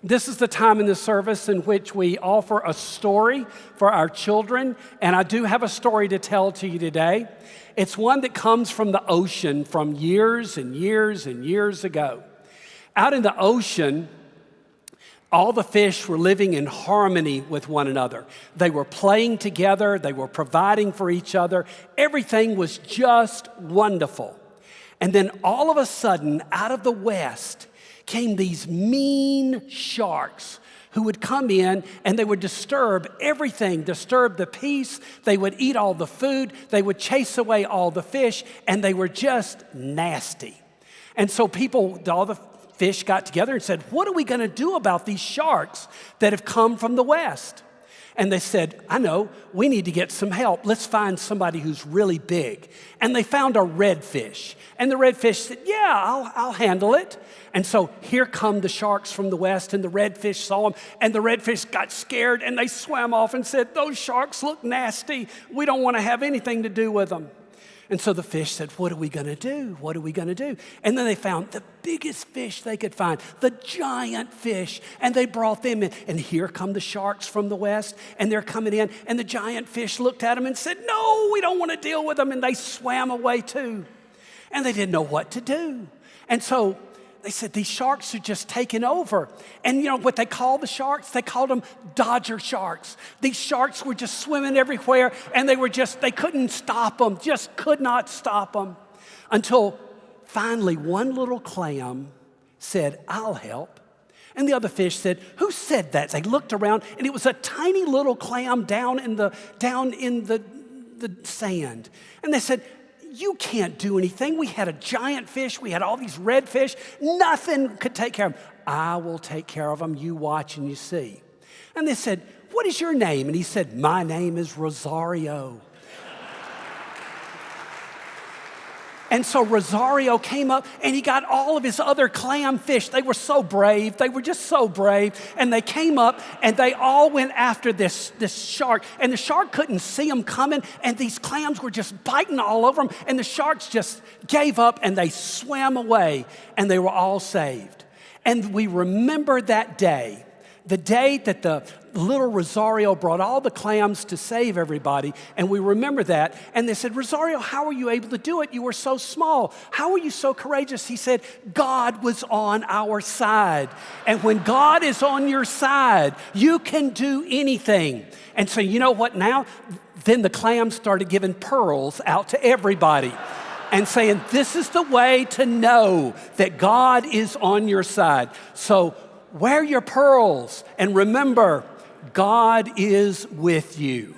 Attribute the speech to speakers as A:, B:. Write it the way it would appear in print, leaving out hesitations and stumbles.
A: This is the time in the service in which we offer a story for our children, and I do have a story to tell to you today. It's one that comes from the ocean from years and years and years ago. Out in the ocean, all the fish were living in harmony with one another. They were playing together, they were providing for each other. Everything was just wonderful. And then all of a sudden, out of the west, came these mean sharks who would come in and they would disturb everything, disturb the peace. They would eat all the food. They would chase away all the fish, and they were just nasty. And so all the fish got together and said, what are we going to do about these sharks that have come from the west? And they said, I know, we need to get some help. Let's find somebody who's really big. And they found a redfish. And the redfish said, yeah, I'll handle it. And so here come the sharks from the west, and the redfish saw them, and the redfish got scared, and they swam off and said, those sharks look nasty. We don't want to have anything to do with them. And so the fish said, what are we going to do? What are we going to do? And then they found the biggest fish they could find, the giant fish, and they brought them in. And here come the sharks from the west, and they're coming in, and the giant fish looked at them and said, no, we don't want to deal with them, and they swam away too. And they didn't know what to do. And so they said, these sharks are just taking over. And you know what they called the sharks? They called them Dodger sharks. These sharks were just swimming everywhere, and they couldn't stop them, just could not stop them. Until finally one little clam said, I'll help. And the other fish said, who said that? They looked around, and it was a tiny little clam down in the sand. And they said, you can't do anything. We had a giant fish. We had all these red fish. Nothing could take care of them. I will take care of them. You watch and you see. And they said, what is your name? And he said, my name is Rosario. And so Rosario came up, and he got all of his other clam fish. They were so brave. They were just so brave. And they came up, and they all went after this shark. And the shark couldn't see them coming, and these clams were just biting all over them. And the sharks just gave up, and they swam away, and they were all saved. And we remember that day, the day that the little Rosario brought all the clams to save everybody, and we remember that. And they said, Rosario, how were you able to do it? You were so small. How were you so courageous? He said, God was on our side. And when God is on your side, you can do anything. And so you know what now? Then the clams started giving pearls out to everybody and saying, this is the way to know that God is on your side. So wear your pearls and remember, God is with you.